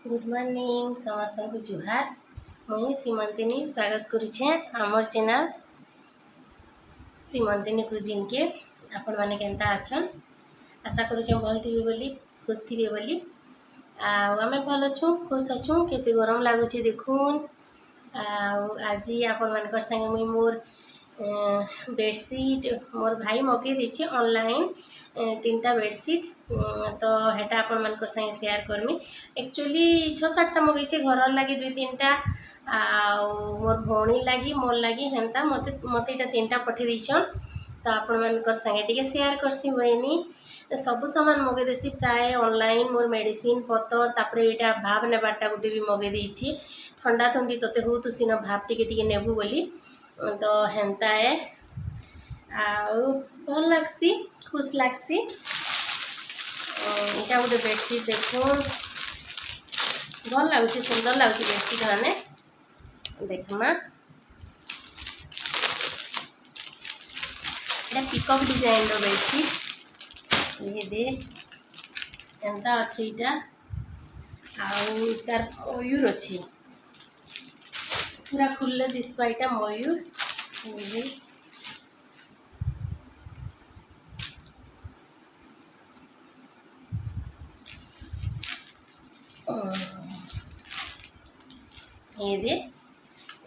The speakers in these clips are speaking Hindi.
गुड मॉर्निंग समस्त को जुहार। मुई सीमंतिनी स्वागत करुछे आमर चैनल सीमंतिनी कुजिन के। आपण माने केनता अछन आशा करुछे भल थिबे बोली खुश थिबे बोली। आमे भल अछु खुश अछु। केते गरम लागुछि देखुन। आज आपण मानकर संगे मुई मोर बेडशीट मोर भाई मगे देछि ऑनलाइन 3टा बेडशीट तो हेटा आपण मानकर संगे शेयर करमी। एक्चुअली 6-7टा मगे छे घर लागि 2-3टा मोर भौणी लागि मोर लागि हेंता मते एटा 3टा पठे दिछन तो आपण मानकर संगे टिके शेयर करसी बहिनी। सब सामान मगे देसी प्राय ऑनलाइन मोर मेडिसिन पतर तापरे एटा भाव नेबाटा गुटे भी मगे देछि। ठंडा ठंडी तते हो तो सिना भाव टिके नेबु बोली तो हेंता है भल लागसी खुश लागसी। इटा गोटे बेडशीट देखो भल लगुच सुंदर लगुच बेडशीट माने देखमा। एटा पिकअप डिजाइन रो बेडशीट ये दे एंता अछि। इटा आउ तार मयूर अछि पूरा खुलले दिसबा। इटा मयूर ये दे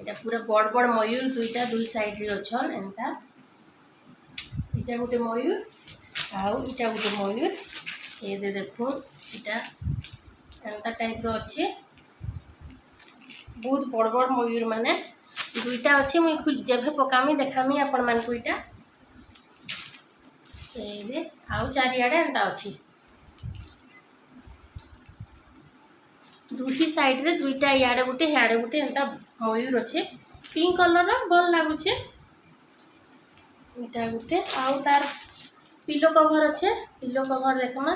इटा पूरा बड़ बड़ मयूर दुईटा दुई साइड रे अछन एंता। इटा गोटे मयूर आउ इटा गोटे मयूर ये दे देखो इटा एंता टाइप रो अछि। बहुत बड़ बड़ मयूर माने दुईटा अछि। मुई जेभे पकामी देखामी आपण मान को। इटा ये दे आउ चारियाडे एंता अछि। दुटी साइड रे दुईटा याडे गुटे याडे गुटे एंता मयूर अच्छे पिंक कलर भल लागुचे। इटा गुटे आउ तार पिलो कवर अच्छे पिलो कवर देखमा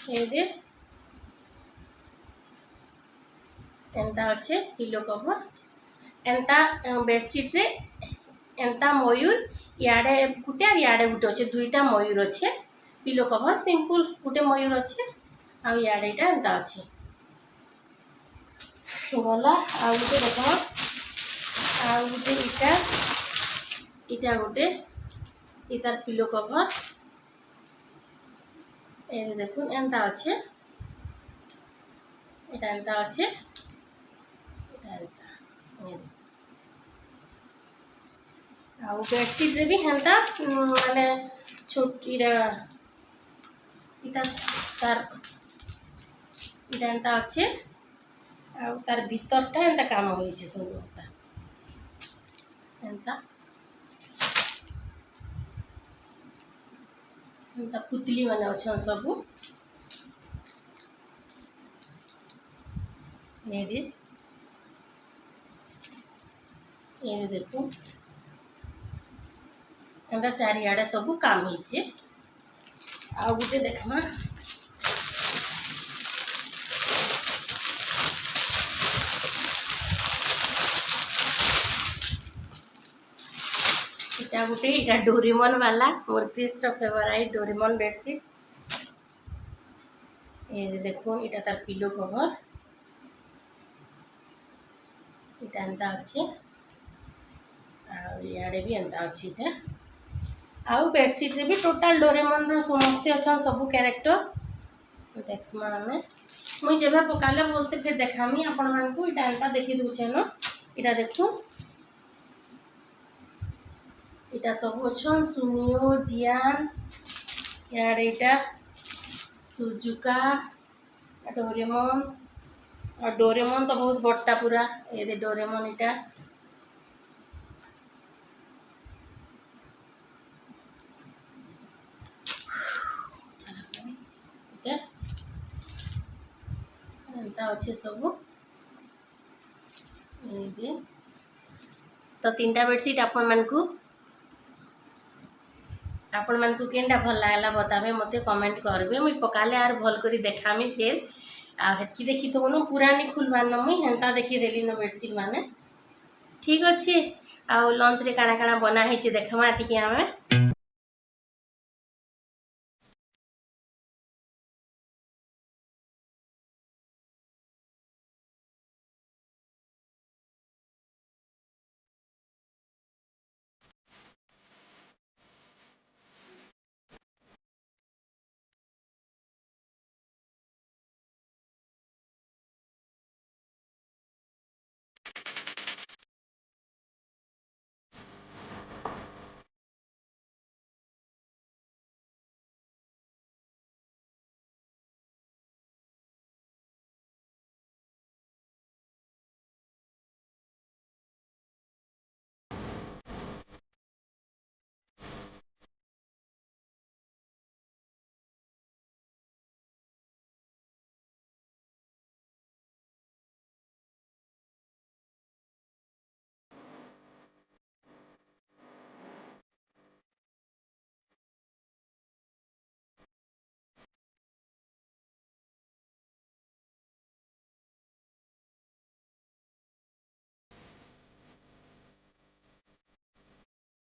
ये दे एंता अच्छे पिलो कवर एंता बेडशीट रे एंता मयूर याडे गुटे और याडे गुटे अच्छे दुईटा मयूर अच्छे। पिलो कवर सिंपल गुटे मयूर अच्छे आउ याडे इटा एंता अच्छे गला। आउ गुटे देखो आउ गुटे इटा इटा गुटे इतार पिलो कवर ए देखो एंता अच्छे इटा एंता अच्छे इटा एंता आउ बेडशीट रे भी हेंता माने छोट इटा इटा तार इटा एंता अच्छे आउ तार भीतरटा एंता काम होइछे सब एंता एंता पुतली माने अछन सब ये देखो एंता चारियाडे सब काम होइछे। आउ गुटे देखमा इटा गुटे इटा डोरेमन वाला मोर क्रिस रो फेवरेट डोरेमन बेडशीट ये देखो इटा तार पिलो कवर इटा एंता अच्छे याडे भी एंता अच्छी। इटा आउ बेडशीट रे भी टोटल डोरेमन रो समस्त अच्छा सब कैरेक्टर देखमा हमें। मुई जेबे पकाले बोल से फिर देखामी आपण मान को। इटा एंता देखि दुचे न इटा देखो इटा सब अच्छन सुनियो जियान याडे इटा सुजुका डोरेमन और डोरेमन तो बहुत बड़टा पूरा ये दे डोरेमन इटा इटा एंता अच्छे सब ये दे तो 3टा बेडशीट आपण मान को केनटा भल लागला बताबे मते कमेंट करबे। मुई पकाले आर भल करी देखामी फिर आ हेतकी देखि तो न पुरानी खुलबार न मुई हेंता देखि देली न बेडशीट माने ठीक अछि। आ लंच रे काना काना बना हेछि देखमा टिके आमे।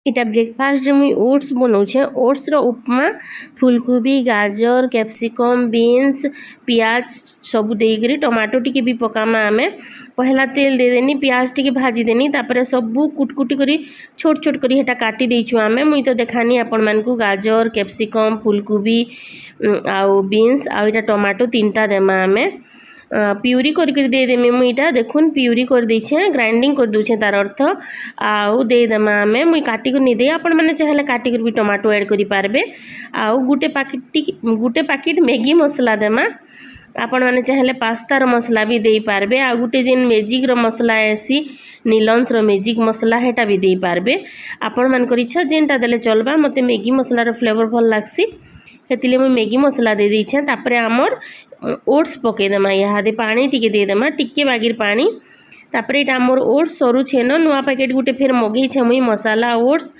इटा ब्रेकफास्ट मुई ओट्स बनाऊे। ओट्स रो उपमा फुलकोबी गाजर कैप्सिकम बीन्स पियाज सब देकर टमाटो टिके भी पकामा आमे पहला तेल दे देनी पियाज टिके भाजी देनी तापर सबू कुटकुटी करी छोट छोट करी हेटा काटी देइछु आमे मुई तो देखानी आपण मानकू गाजर कैप्सिकम फुलकोबी आउ बीन्स आउ इटा टमाटो तीनटा देमा आमे प्यूरी करके देदेमी मुईटा देखुन प्यूरी कर देछे ग्राइंडिंग कर दूछे तार अर्थ आउ देदेमा आमे मुई काटी कर नहीं दे आपण माने चाहेले काटी कर भी टमाटो ऐड करि पारबे आउ गुटे पैकेट मैगी मसला देमा आपण माने चाहेले पास्ता रो मसला भी दे पारबे आ गुटे जेन मैजिक रो मसला ऐसी नीलन्स रो मैजिक मसला हेटा भी दे पारबे आपण मान कर इच्छा जेनटा देले चलबा मते मैगी मसला रो फ्लेवर भल लागसी हेतिले मुई मैगी मसला दे देछे तापरे हमर ओट्स पकईदेमा इहादे पानी टिके देदेमा टिके बागिर पानी तापरे इटा मोर ओट्स सरू छेन नुआ पैकेट गुटे फिर मगई छे मुई मसाला ओट्स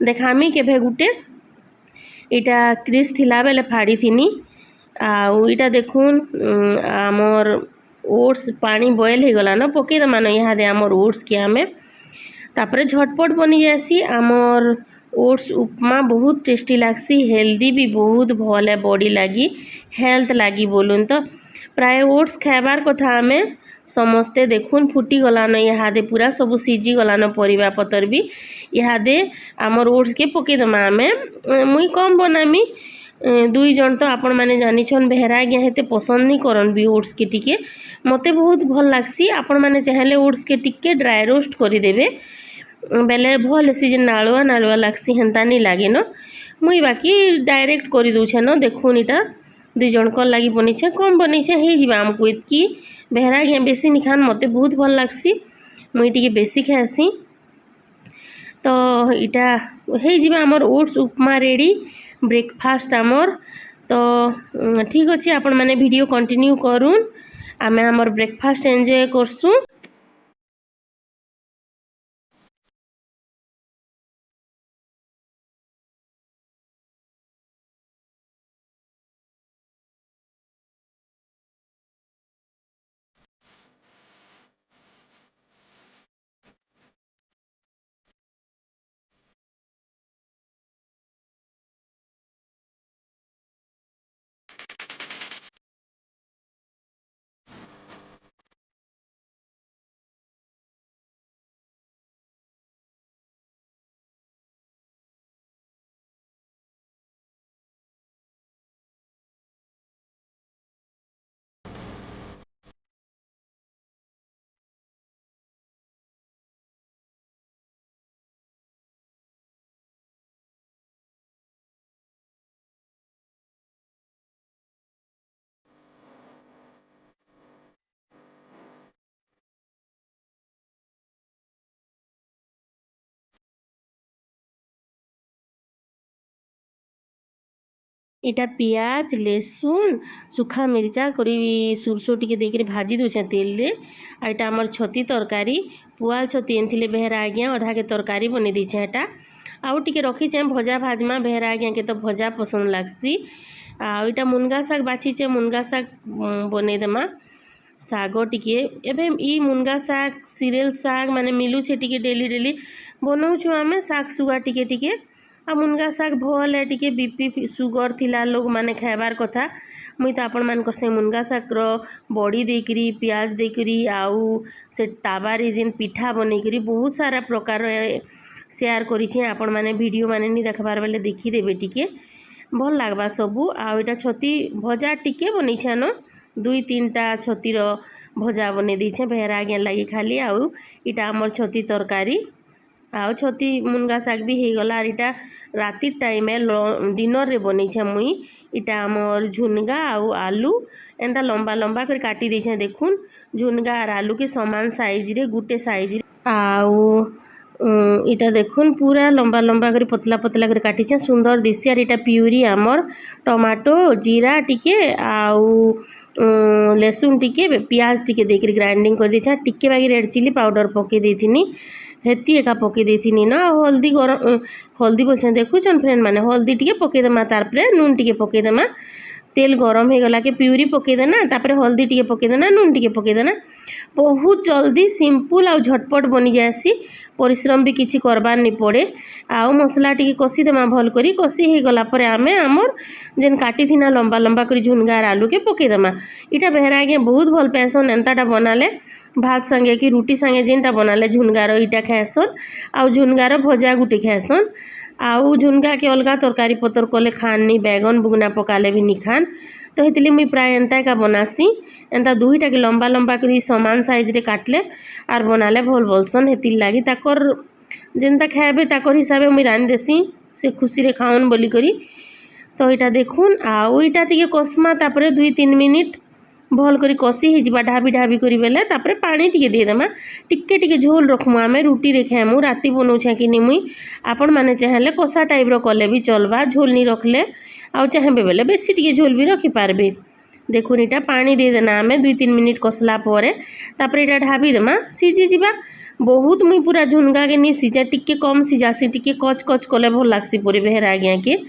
देखामी केभे गुटे इटा क्रिस थिला बेले फाड़ी थिनी आउ इटा देखुन आमर ओट्स पानी बॉयल हो गला न पकईदेमा न इहादे आमर ओट्स के हमें तापरे झटपट बनी जासी आमर ओट्स उपमा बहुत टेस्टी लागसी हेल्दी भी बहुत भल है बॉडी लगी हेल्थ लगी बोलून तो प्राय ओट्स खाइबार कथा आमे समस्ते देखुन फुटी गलान इहादे पूरा सब सीझी गलान परिबा पतर भी इहादे आमर ओट्स के पकईदेमा आमे मुई कम बनामी दुई जन तो आपण माने जानिछन बेहरा आज्ञा हेते पसंद नहीं करन भी ओट्स के टिके मते बहुत भल लागसी आपण माने चाहेले ओट्स के टिके ड्राई रोस्ट करि देबे बेले भल सी नालुआ नालुआ लागसी हेन्ता नहीं लगे न मुई बाकी डायरेक्ट कर दूचे न देखुन इटा दुई जनकर लगी बनीछे कम बनीछे हो जावा आमको इतकी बेहरा आज्ञा बेसी नहीं खान मते बहुत भल लागसी मुई टिके बेसी खाएसी तो इटा हो जावा आमर ओट्स उपमा रेडी ब्रेकफास्ट आमर तो ठीक अच्छे आपण माने वीडियो कंटिन्यू करूँ आमे आमर ब्रेकफास्ट एंजॉय करसुँ। इटा पियाज लहसुन सुखा मिर्चा करी सुरसो टिके देकर भाजी दूचे तेल रे आइटा आमर छती तरकारी पुआल छती एनथिले बेहरा आज्ञा अधा के तरकारी बनी दीछे एटा आउ टिके रखीचे भजा भाजमा बेहरा आज्ञा के तो भजा पसंद लागसी आउ इटा मुनगा साग बाछीचे मुनगा साग बने देमा साग टिके एबे ई मुनगा साग सीरियल साग माने मिलूचे टिके डेली डेली बनाऊछु आमे साग सुगा टिके टिके आ मुनगा साग भल है टिके बीपी सुगर थिला लोग माने खाइबार कथा मुई तो आपण मान से मुनगा साग रो बड़ी देकरी प्याज देकरी आउ से ताबारे जेन पिठा बनेकरी बहुत सारा प्रकार शेयर करिछि आपण माने वीडियो माने नहीं देखबार बेले देखी देबे टिके भल लागबा सबू आउ इटा छती भजा टिके बनीछे न दुई तीनटा छतीर भजा बने दीछे बेहरा आज्ञा लगी खाली आउ इटा आमर छती तरकारी आउ छती मुनगा साग भी हो गला इटा राति टाइम डिनर रे बनी छे मुई इटा आमर झुनगा आउ आलू एंता लंबा लंबा कर काटी दीछे देखुन झुनगा और आलू के समान साइज रे गुटे साइज रे आउ इटा देखुन पूरा लंबा लंबा कर पतला पतला कर काटी छे सुंदर दिसी और इटा प्यूरी आमर टमाटो जीरा टिके आउ लहसुन टिके प्याज टिके देकर ग्राइंडिंग कर दीछे टिके बाकी रेड चिली पाउडर पके देथिनी हेती एका पके देथिनी ना हल्दी गरम हल्दी बोलछन देखुछन फ्रेंड माने हल्दी टिके पके देमा तार परे नून टिके पके देमा तेल गरम हो गला के प्यूरी पके देना तापर हल्दी टिके पके देना नून टिके पके देना बहुत जल्दी सिंपल आउ झटपट बनी जासी परिश्रम भी किसी करबार नहीं पड़े। आउ मसला टी कषिदेमा भल कर कषि हो गलापर आम आमर जेन काटी ना लंबा लंबा कर झुनगार आलू के पकईदेमा। इटा बेहरा आज्ञा बहुत भल पाएसन एंताटा बनाले भात संगे कि रुटी संगे जेनटा बनाले झुनगार इटा खाएसन। आउ झुनगार भजा गुटे खाएसन। आउ झुनगा के अलग तरकारी पतर कले खानी बैगन बुगना पकाले भी नहीं खान। तो हेतली मुई प्राय एंता का बनासी एंता दुईटा के लंबा लंबा कर समान साइज रे काटले आर बनाले भल बोलसन। हेतिल लगी ताकर जेनता खाएबे ताकर हिसाब मुई रांधि देसी से खुशी रे खाऊन बोली करी। तो यहाँ देखुन आउ इटा टिके कषमा तापरे 2-3 मिनिट भल कर कषि हो ढाबी ढाबी करी बेले तापरे पानी टिके देदेमा। टिके टिके झोल रखमु आमे रुटी रे खाएमु राति बनाऊे कि नहीं मुई आपण मैंने चाहेले कषा टाइप रो कले भी चलबा झोल नहीं रखले आउ चाहेबे बेले बेसी टिके झोल भी रखी पारबे। देखुन इटा पानी दे देना आमे 2-3 मिनिट कषला परे तापरे इटा ढाबी देमा सीझी जीवा। बहुत मुई पूरा झुनगा के नहीं सीझा टिके कम सीझासी टिके कच कच कले भल लागसी परी बेहरा आज्ञा के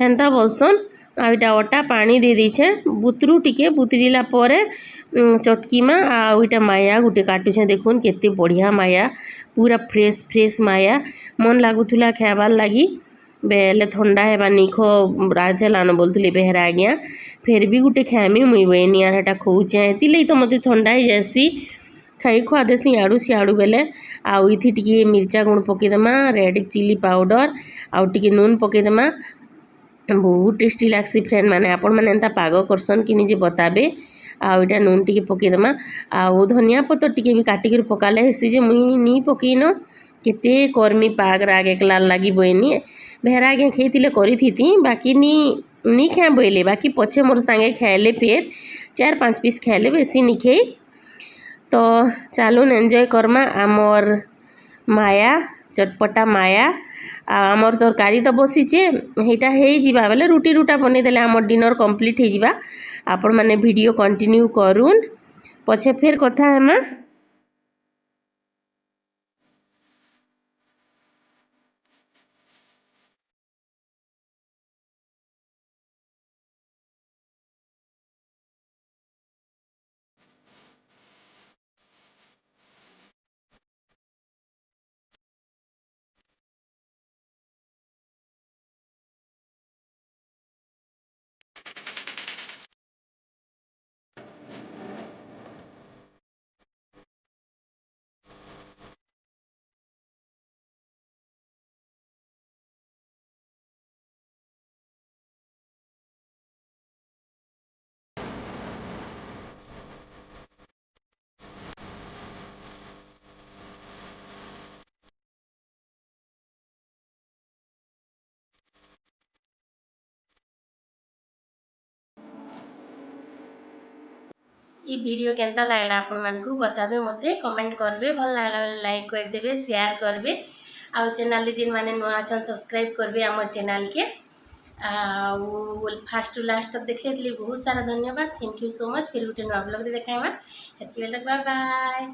हेन्ता बोलसन। आईटा अटा पानी दे दीछे बुतरू टिके बुतरीला परे चटकी में आईटा माया गुटे काटुछे। देखुन केते बढ़िया माया पूरा फ्रेश फ्रेश माया मन लगुला खाबार लगी बेले ठंडा हेबा निखो राधेलान बोलती बेहरा आज्ञा फिर भी गुटे खाएमी मुई बनी यार हेटा खोचे हेती तो मत ठंडा ही जासी खाई खुआ देसी आड़ू सियाड़ू बेले आउ इथि टिके मिर्चा गुण पकईदेमा रेड चिली पाउडर आउ टिके नून पकईदेमा बहुत टेस्टी लागसी फ्रेंड मैंने आपण मैंने एंता पाग करसन कि निजे बताबे। आउ इटा नून टिके पकईदेमा आउ धनिया पतर टिके भी काटिक पकाले हेसी जे मुई नी पकईन केते कर्मी पाग राग एकला लगी बनी बेहरा आज्ञा खेतीले करी बाकी नी खाए बोले बाकी पछे मोर सांगे खाएले फिर 4-5 पीस खाएले बेसी नी खाई। तो चलून एंजॉय करमा आमर माया चटपटा माया आमर तरकारी तो बसीचे हेटा हो बेले रुटी रुटा बनईदेले आमर डिनर कंप्लीट हो। आपण मैंने वीडियो कंटिन्यू करूँ पछे फिर कथा हेमा। ये वीडियो केनता लागला आपण मानकू बताबे मते कमेंट करबे भल लागला लाइक कर देबे शेयर करबे आउ चैनल जिन माने नुआ अछन सब्सक्राइब करबे हमर चैनल के आउ फास्ट टू लास्ट तक देखले लिए बहुत सारा धन्यवाद थैंक यू सो मच। फिर गुटे नुआ ब्लॉग रे देखाइमा हेतिले बाय बाय।